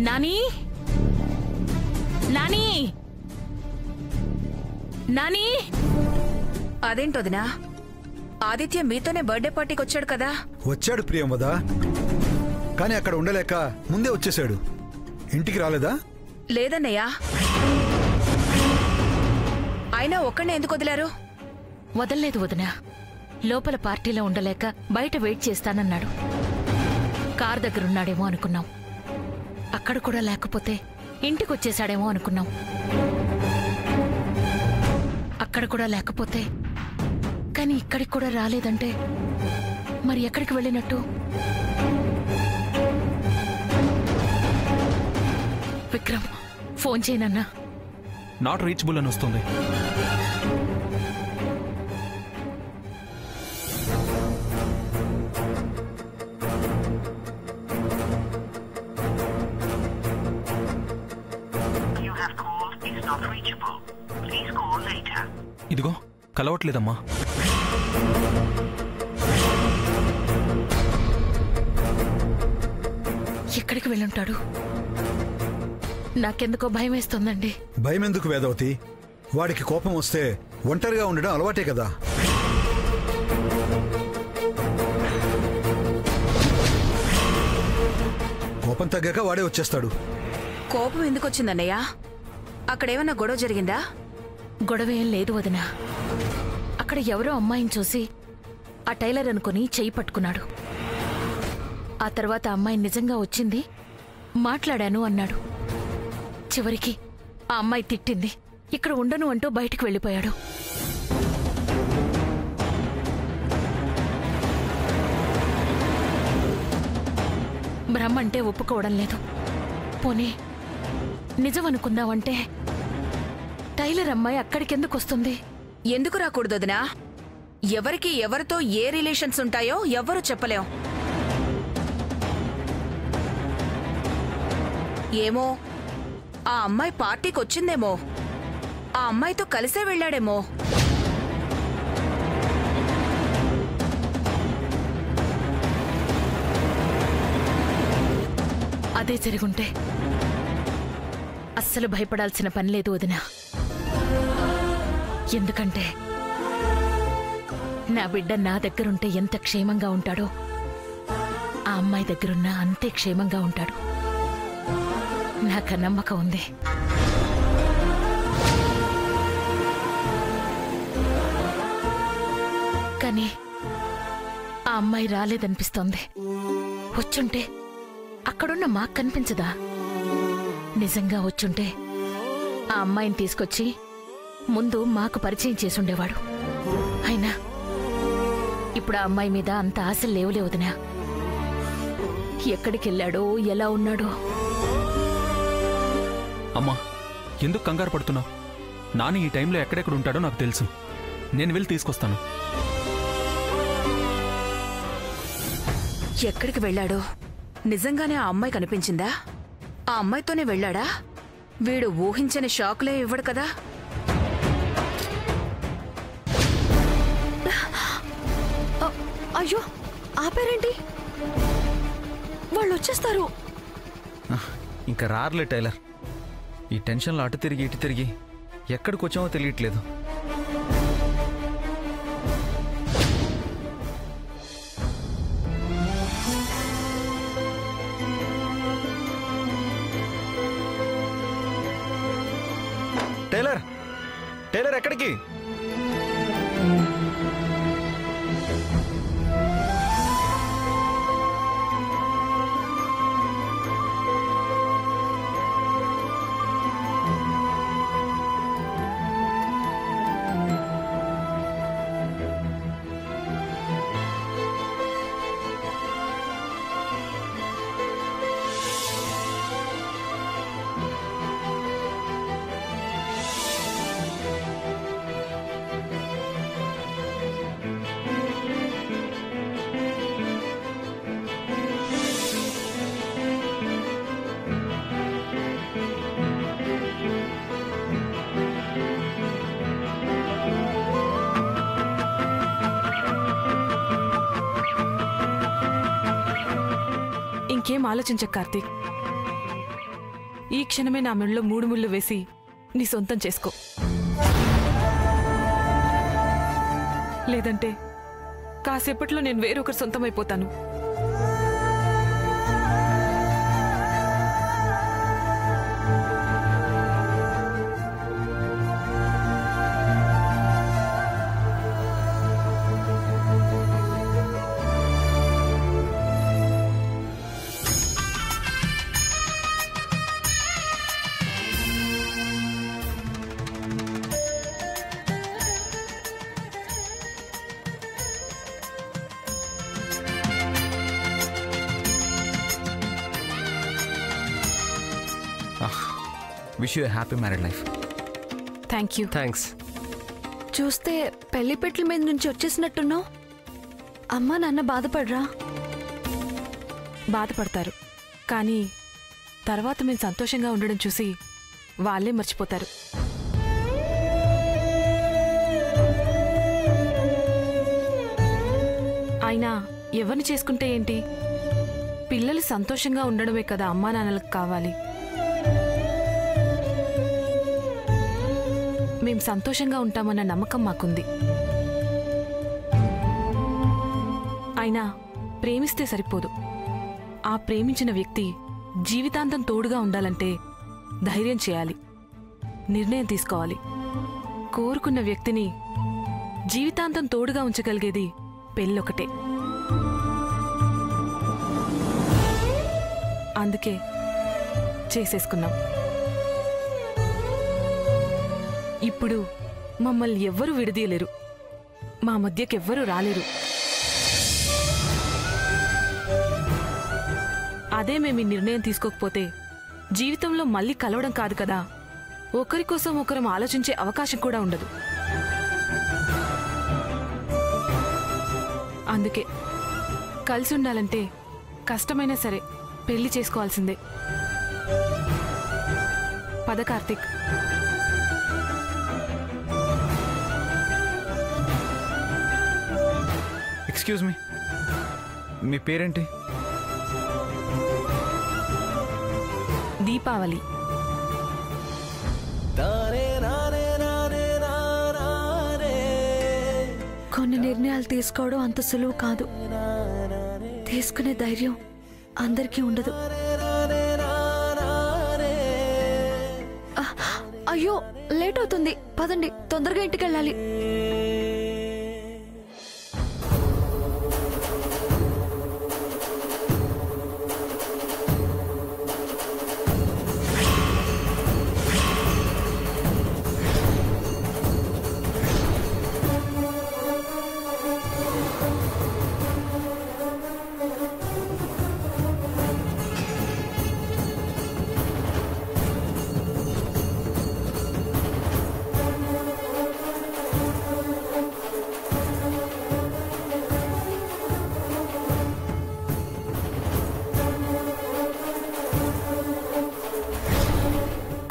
నాని నాని నాని అదేంటోదినా ఆదిత్య మీతోనే బర్త్డే పార్టీకి వచ్చాడు కదా? వచ్చాడు ప్రియంవదా, కానీ అక్కడ ఉండలేక ముందే వచ్చేశాడు. ఇంటికి రాలేదా? లేదన్నయ్యా. అయినా ఒక్కడే ఎందుకు వదిలారు? వదల్లేదు వదినా. లోపల పార్టీలో ఉండలేక బయట వెయిట్ చేస్తానన్నాడు. కార్ దగ్గరున్నాడేమో అనుకున్నాం. అక్కడ కూడా లేకపోతే ఇంటికొచ్చేశాడేమో అనుకున్నాం. అక్కడ కూడా లేకపోతే, కానీ ఇక్కడికి కూడా రాలేదంటే మరి ఎక్కడికి వెళ్ళినట్టు? విక్రమ్, ఫోన్ చేయనన్నా. నాట్ రీచబుల్ అని వస్తుంది. ఇదిగో కలవట్లేదమ్మా. ఎక్కడికి వెళ్ళుంటాడు? నాకెందుకో భయం వేస్తోందండి. భయం ఎందుకు వేదవతి? వాడికి కోపం వస్తే ఒంటరిగా ఉండడం అలవాటే కదా. కోపం తగ్గాక వాడే వచ్చేస్తాడు. కోపం ఎందుకు వచ్చిందన్నయ్య? అక్కడేమన్నా గొడవ జరిగిందా? గొడవ ఏం లేదు వదినా. అక్కడ ఎవరో అమ్మాయిని చూసి ఆ టైలర్ అనుకుని చెయ్యి పట్టుకున్నాడు. ఆ తర్వాత అమ్మాయి నిజంగా వచ్చింది, మాట్లాడాను అన్నాడు. చివరికి ఆ అమ్మాయి తిట్టింది, ఇక్కడ ఉండను అంటూ బయటికి వెళ్ళిపోయాడు. బ్రహ్మంటే ఒప్పుకోవడం లేదు. పోనీ నిజం అనుకుందామంటే టైలర్ అమ్మాయి అక్కడికెందుకు వస్తుంది? ఎందుకు రాకూడదొదినా? ఎవరికి ఎవరితో ఏ రిలేషన్స్ ఉంటాయో ఎవ్వరూ చెప్పలేం. ఏమో, ఆ అమ్మాయి పార్టీకి వచ్చిందేమో, ఆ అమ్మాయితో కలిసే వెళ్ళాడేమో. అదే జరుగుంటే అస్సలు భయపడాల్సిన పని లేదు వదినా. ఎందుకంటే నా బిడ్డ నా దగ్గరుంటే ఎంత క్షేమంగా ఉంటాడో ఆ అమ్మాయి దగ్గరున్నా అంతే క్షేమంగా ఉంటాడు. నాకు నమ్మకం ఉంది. కానీ ఆ అమ్మాయి రాలేదనిపిస్తోంది. వచ్చుంటే అక్కడున్న మాకు కనిపించదా? నిజంగా వచ్చుంటే ఆ అమ్మాయిని తీసుకొచ్చి ముందు మాకు పరిచయం చేసుండేవాడు. అయినా ఇప్పుడు ఆ అమ్మాయి మీద అంత ఆశలు లేవులే వదినా. ఎక్కడికెళ్ళాడో ఎలా ఉన్నాడో. అమ్మా, ఎందుకు కంగారు పడుతున్నావు? నాని ఈ టైంలో ఎక్కడెక్కడ ఉంటాడో నాకు తెలుసు. నేను వెళ్ళి తీసుకొస్తాను. ఎక్కడికి వెళ్ళాడో? నిజంగానే ఆ అమ్మాయి కనిపించిందా? ఆ అమ్మాయితోనే వెళ్ళాడా? వీడు ఊహించని షాకులే ఇవ్వడు కదా. అయ్యో, ఆపారేంటి? వాళ్ళు వచ్చేస్తారు. ఇంకా రారులే టైలర్. ఈ టెన్షన్లో అటు తిరిగి ఇటు తిరిగి ఎక్కడికి వచ్చామో తెలియట్లేదు. టైలర్, టైలర్ ఎక్కడికి? ఇంకేం ఆలోచించ కార్తీక్. ఈ క్షణమే నా మెడలో 3 ముళ్ళు వేసి నీ సొంతం చేసుకో. లేదంటే కాసేపట్లో నేను వేరొకరు సొంతమైపోతాను. Wish you happy married life. Thank you. Thanks. చూస్తే పెళ్లిపెట్ల మీద నుంచి వచ్చేసినట్టున్నావు. అమ్మా నాన్న బాధపడరా? బాధపడతారు, కానీ తర్వాత మేము సంతోషంగా ఉండడం చూసి వాళ్ళే మర్చిపోతారు. అయినా ఎవరిని చేసుకుంటే ఏంటి? పిల్లలు సంతోషంగా ఉండడమే కదా అమ్మా నాన్నలకు కావాలి. మేం సంతోషంగా ఉంటామన్న నమ్మకం మాకుంది. అయినా ప్రేమిస్తే సరిపోదు. ఆ ప్రేమించిన వ్యక్తి జీవితాంతం తోడుగా ఉండాలంటే ధైర్యం చేయాలి, నిర్ణయం తీసుకోవాలి. కోరుకున్న వ్యక్తిని జీవితాంతం తోడుగా ఉంచగలిగేది పెళ్ళొకటే. అందుకే చేసేసుకున్నాం. ఇప్పుడు మమ్మల్ని ఎవ్వరూ విడదీయలేరు, మా మధ్యకెవ్వరూ రాలేరు. అదే మేము ఈ నిర్ణయం తీసుకోకపోతే జీవితంలో మళ్ళీ కలవడం కాదు కదా, ఒకరి కోసం ఒకరం ఆలోచించే అవకాశం కూడా ఉండదు. అందుకే కలిసి ఉండాలంటే కష్టమైనా సరే పెళ్లి చేసుకోవాల్సిందే. పద కార్తీక్. ఎక్స్క్యూజ్ మీ, మీ పేరేంటి? దీపావళి. కొన్ని నిర్ణయాలు తీసుకోవడం అంత సులువు కాదు. తీసుకునే ధైర్యం అందరికీ ఉండదు. అయ్యో లేట్ అవుతుంది, పదండి తొందరగా ఇంటికి వెళ్ళాలి.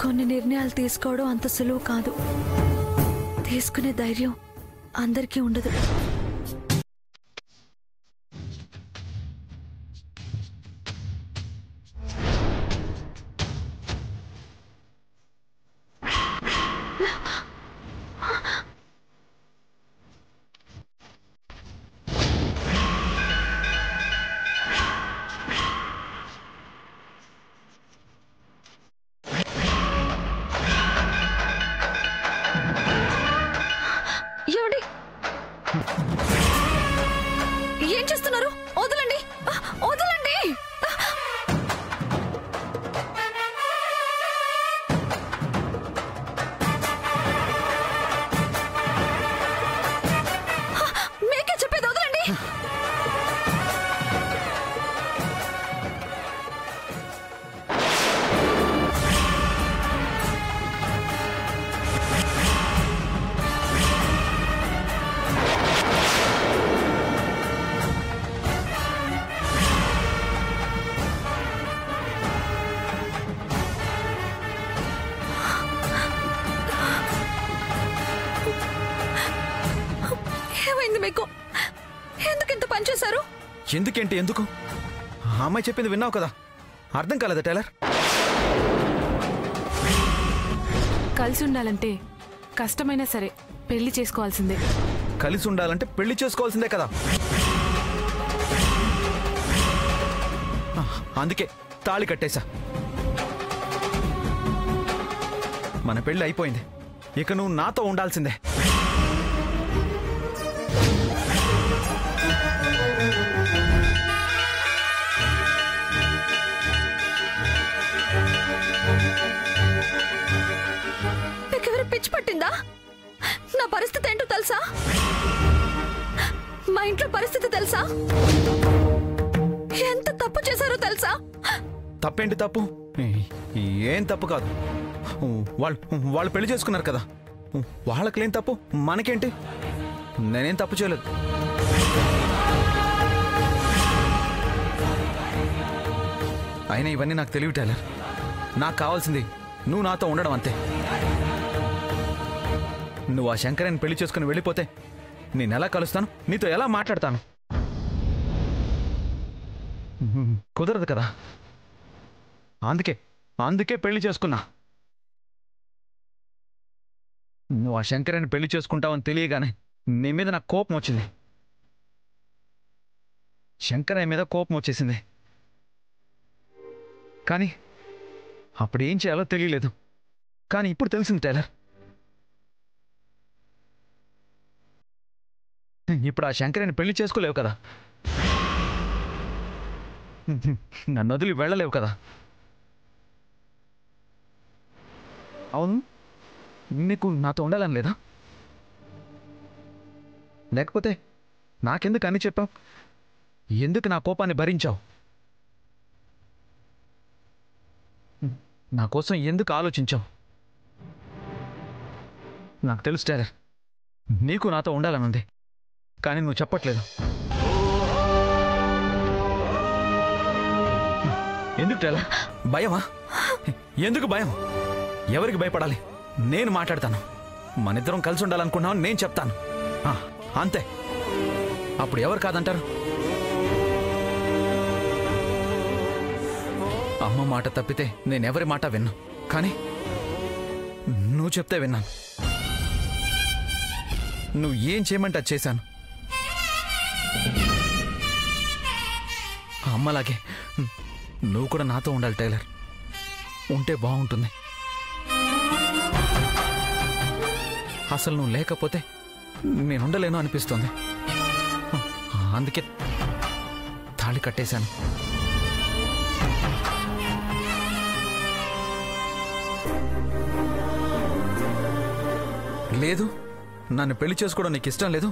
కొన్ని నిర్ణయాలు తీసుకోవడం అంత సులువు కాదు. తీసుకునే ధైర్యం అందరికీ ఉండదు. ఏం చేస్తున్నారు? వదలండి, వదలండి. మీకే చెప్పేది, వదలండి. ఏమైంది మీకు? ఎందుకు ఇంత పని చేశారు? ఎందుకేంటి? ఎందుకు? ఆ అమ్మాయి చెప్పింది విన్నావు కదా, అర్థం కాలేదా టైలర్? కలిసి ఉండాలంటే కష్టమైనా సరే పెళ్లి చేసుకోవాల్సిందే. కలిసి ఉండాలంటే పెళ్లి చేసుకోవాల్సిందే కదా. అందుకే తాళి కట్టేశా. మన పెళ్లి అయిపోయింది, ఇక నువ్వు నాతో ఉండాల్సిందే. నీకెవరు పిచ్చి పట్టిందా? నా పరిస్థితి ఏంటో తెలుసా? మా ఇంట్లో పరిస్థితి తెలుసా? ఎంత తప్పు చేశారో తెలుసా? తప్పేంటి తప్పు? ఏం తప్పు కాదు. వాళ్ళు పెళ్లి చేసుకున్నారు కదా, వాళ్ళకేం తప్పు, మనకేంటి? నేనేం తప్పు చేయలేదు. అయినా ఇవన్నీ నాకు తెలివి టైలర్. నాకు కావాల్సింది నువ్వు నాతో ఉండడం అంతే. నువ్వు ఆ శంకరాన్ని పెళ్లి చేసుకుని వెళ్ళిపోతే నేను ఎలా కలుస్తాను, నీతో ఎలా మాట్లాడతాను? కుదరదు కదా. అందుకే పెళ్లి చేసుకున్నా. నువ్వు ఆ శంకరాన్ని పెళ్లి చేసుకుంటావని తెలియగానే నీ మీద నాకు కోపం వచ్చింది. శంకరయ్య మీద కోపం వచ్చేసింది. కానీ అప్పుడు ఏం చేయాలో తెలియలేదు. కానీ ఇప్పుడు తెలిసింది టైలర్. ఇప్పుడు ఆ శంకరాన్ని పెళ్లి చేసుకోలేవు కదా, నన్ను వదిలి వెళ్ళలేవు కదా. అవును, నీకు నాతో ఉండాలని లేదా? లేకపోతే నాకెందుకు అని చెప్పావు? ఎందుకు నా కోపాన్ని భరించావు? నా కోసం ఎందుకు ఆలోచించావు? నాకు తెలుసు టైలర్, నీకు నాతో ఉండాలనుంది, కానీ నువ్వు చెప్పట్లేదు. ఎందుకు టైలర్? భయమా? ఎందుకు భయం? ఎవరికి భయపడాలి? నేను మాట్లాడతాను. మనిద్దరం కలిసి ఉండాలనుకున్నావు, నేను చెప్తాను, అంతే. అప్పుడు ఎవరు కాదంటారు? అమ్మ మాట తప్పితే నేనెవరి మాట విన్నా, కానీ నువ్వు చెప్తే విన్నాను. నువ్వు ఏం చేయమంటే అది చేశాను. అమ్మలాగే నువ్వు కూడా నాతో ఉండాలి టైలర్. ఉంటే బాగుంటుంది. అసలు నువ్వు లేకపోతే నేను ఉండలేను అనిపిస్తుంది. అందుకే తాళి కట్టేశాను. లేదు, నన్ను పెళ్లి చేసుకోవడం నీకు ఇష్టం లేదు,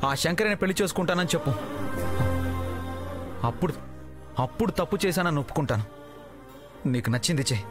ఆ శంకరని పెళ్లి చేసుకుంటానని చెప్పు. అప్పుడు తప్పు చేశానని ఒప్పుకుంటాను. నీకు నచ్చింది చెయ్యి.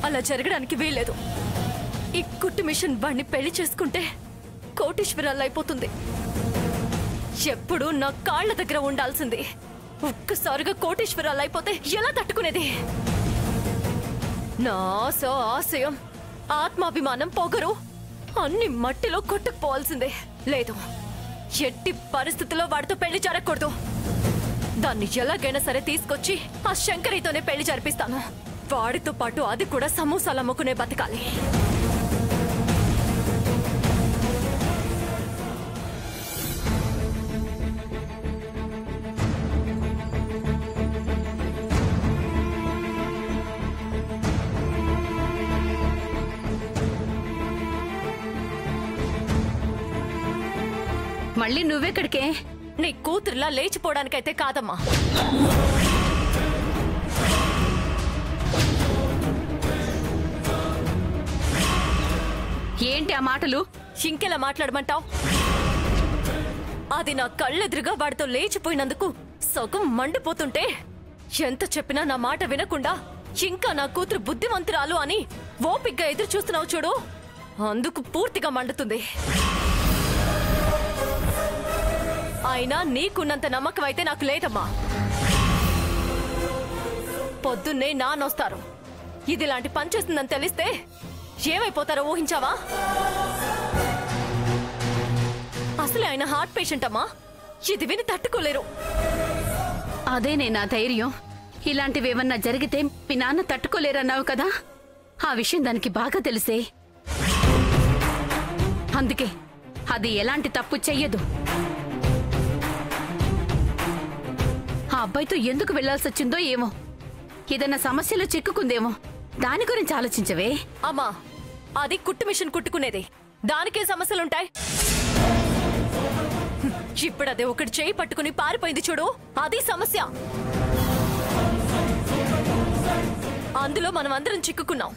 అలా జరగడానికి వీల్లేదు. ఈ కుట్టు మిషన్ వాణ్ణి పెళ్లి చేసుకుంటే కోటీశ్వరాలు అయిపోతుంది. ఎప్పుడు నా కాళ్ల దగ్గర ఉండాల్సింది. ఒక్కసారిగా కోటీశ్వరాలు అయిపోతే ఎలా తట్టుకునేది? నా ఆశ, ఆశయం, ఆత్మాభిమానం, పొగరు అన్ని మట్టిలో కొట్టుకుపోవాల్సిందే. లేదు, ఎట్టి పరిస్థితుల్లో వాడితో పెళ్లి జరగకూడదు. దాన్ని ఎలాగైనా సరే తీసుకొచ్చి ఆ శంకరితోనే పెళ్లి జరిపిస్తాను. వాడితో పాటు అది కూడా సమోసాలు అమ్ముకునే బతకాలి. మళ్ళీ నువ్వెక్కడికే? నీ కూతురులా లేచిపోవడానికైతే కాదమ్మా. ఏంటి ఆ మాటలు? ఇంకెలా మాట్లాడమంటావు? అది నా కళ్ళెదురుగా వాడితో లేచిపోయినందుకు సగం మండిపోతుంటే ఎంత చెప్పినా నా మాట వినకుండా ఇంకా నా కూతురు బుద్ధిమంతురాలు అని ఓపిగ్గా ఎదురు చూస్తున్నావు చూడు, అందుకు పూర్తిగా మండుతుంది. అయినా నీకున్నంత నమ్మకం అయితే నాకు లేదమ్మా. పొద్దున్నే నానొస్తారు, ఇది ఇలాంటి పని చేస్తుందని తెలిస్తే ఏమైపోతారో ఊహించావా? అసలే ఆయన హార్ట్ పేషెంట్ అమ్మా, ఇది విని తట్టుకోలేరు. అదేనే నా ధైర్యం. ఇలాంటివేమన్నా జరిగితే మీ నాన్న తట్టుకోలేరన్నావు కదా, ఆ విషయం దానికి బాగా తెలిసే. అందుకే అది ఎలాంటి తప్పు చెయ్యదు. ఆ అబ్బాయితో ఎందుకు వెళ్లాల్సొచ్చిందో ఏమో, ఏదన్నా సమస్యలో చిక్కుకుందేమో, దాని గురించి ఆలోచించవే. అమ్మా, అది కుట్టు మిషన్ కుట్టుకునేది, దానికే సమస్యలుంటాయి. ఇప్పుడు అదే ఒకటి చేయి పట్టుకుని పారిపోయింది చూడు, అది సమస్య. అందులో మనం అందరం చిక్కుకున్నాం.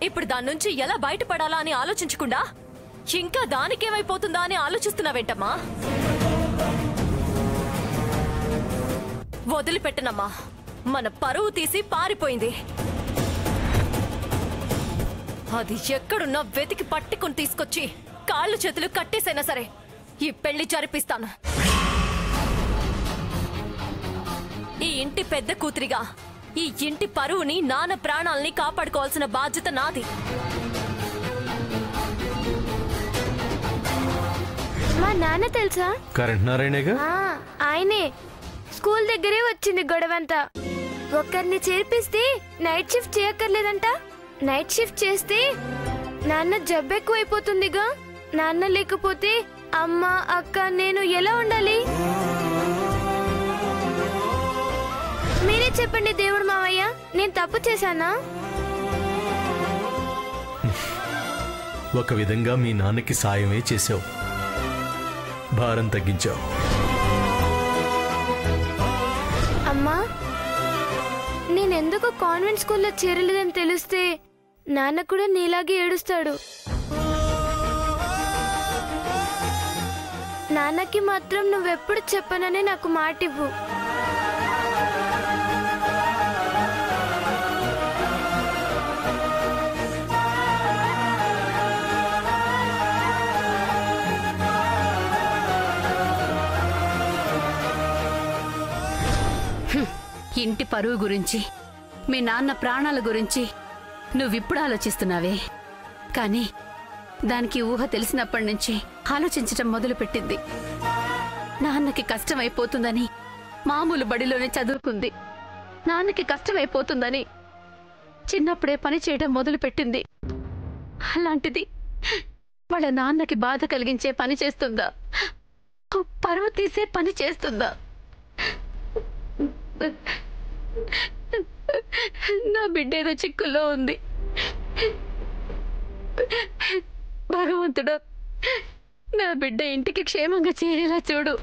ఇప్పుడు దాని నుంచి ఎలా బయటపడాలా అని ఆలోచించకుండా ఇంకా దానికేమైపోతుందా అని ఆలోచిస్తున్నావేంటమ్మా? వదిలిపెట్టనమ్మా, మన పరువు తీసి పారిపోయింది. అది ఎక్కడున్నా వెతికి పట్టుకుని తీసుకొచ్చి కాళ్ళు చేతులు కట్టేసైనా సరే ఈ పెళ్లి జరిపిస్తాను. ఈ ఇంటి పెద్ద కూతురిగా ఈ ఇంటి పరువుని, నాన్న ప్రాణాలని కాపాడుకోవాల్సిన బాధ్యత నాది. మా నాన్న తెలుసా? కరెంట్ నారాయణగా ఆయనే. స్కూల్ దగ్గరే వచ్చింది గొడవంతా. ఒక్కరిని చేర్పిస్తే నైట్ షిఫ్ట్ చేయక్కర్లేదంట. నైట్ షిఫ్ట్ చేస్తే నాన్న జబ్బు ఎక్కువైపోతుందిగా. నాన్న లేకపోతే అమ్మ, అక్క, నేను ఎలా ఉండాలి? మీరే చెప్పండి దేవుడు మావయ్య, నేను తప్పు చేశానా? ఒక విధంగా మీ నాన్నకి సాయమే చేశావు, భారం తగ్గించావు. అమ్మా, నేనెందుకు కాన్వెంట్ స్కూల్లో చేరలేదని తెలిస్తే నాన్న కూడా నీలాగే ఏడుస్తాడు. నాన్నకి మాత్రం నువ్వెప్పుడు చెప్పనని నాకు మాటివ్వు. ఇంటి పరువు గురించి, మీ నాన్న ప్రాణాల గురించి నువ్విప్పుడు ఆలోచిస్తున్నావే, కానీ దానికి ఊహ తెలిసినప్పటి నుంచి ఆలోచించటం మొదలుపెట్టింది. నాన్నకి కష్టమైపోతుందని మామూలు బడిలోనే చదువుకుంది. నాన్నకి కష్టమైపోతుందని చిన్నప్పుడే పని చేయడం మొదలుపెట్టింది. అలాంటిది వాళ్ళ నాన్నకి బాధ కలిగించే పని చేస్తుందా? పరువు తీసే పని చేస్తుందా? నా బిడ్డ ఏదో చిక్కుల్లో ఉంది. భగవంతుడు నా బిడ్డ ఇంటికి క్షేమంగా చేరేలా చూడు.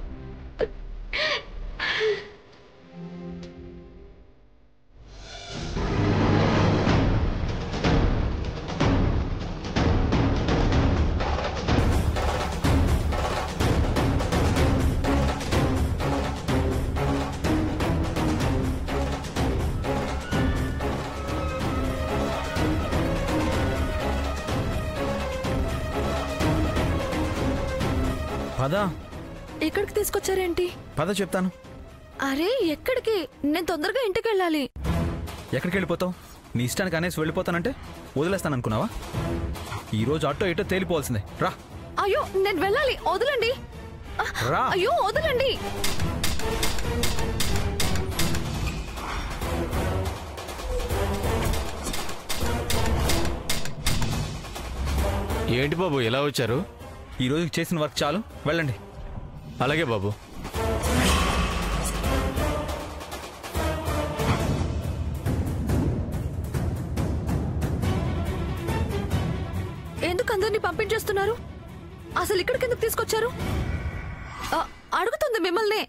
పద. ఇక్కడికి తీసుకొచ్చారేంటి? పద చెప్తాను. అరే ఎక్కడికి? నేను తొందరగా ఇంటికి వెళ్ళాలి. ఎక్కడికి వెళ్ళిపోతావు? నీ ఇష్టానికి అనేసి వెళ్ళిపోతానంటే వదిలేస్తాను అనుకున్నావా? ఈరోజు అటో ఇటో తేలిపోవాల్సిందే. రా. అయ్యో నేను వెళ్ళాలి, వదలండి. రా. అయ్యో వదలండి. ఏంటి బాబు ఎలా వచ్చారు? ఈ రోజుకి చేసిన వర్క్ చాలు, వెళ్ళండి. అలాగే బాబు. ఎందుకు అందరినీ పంపించేస్తున్నారు? అసలు ఇక్కడికి ఎందుకు తీసుకొచ్చారు? అడుగుతుంది మిమ్మల్ని.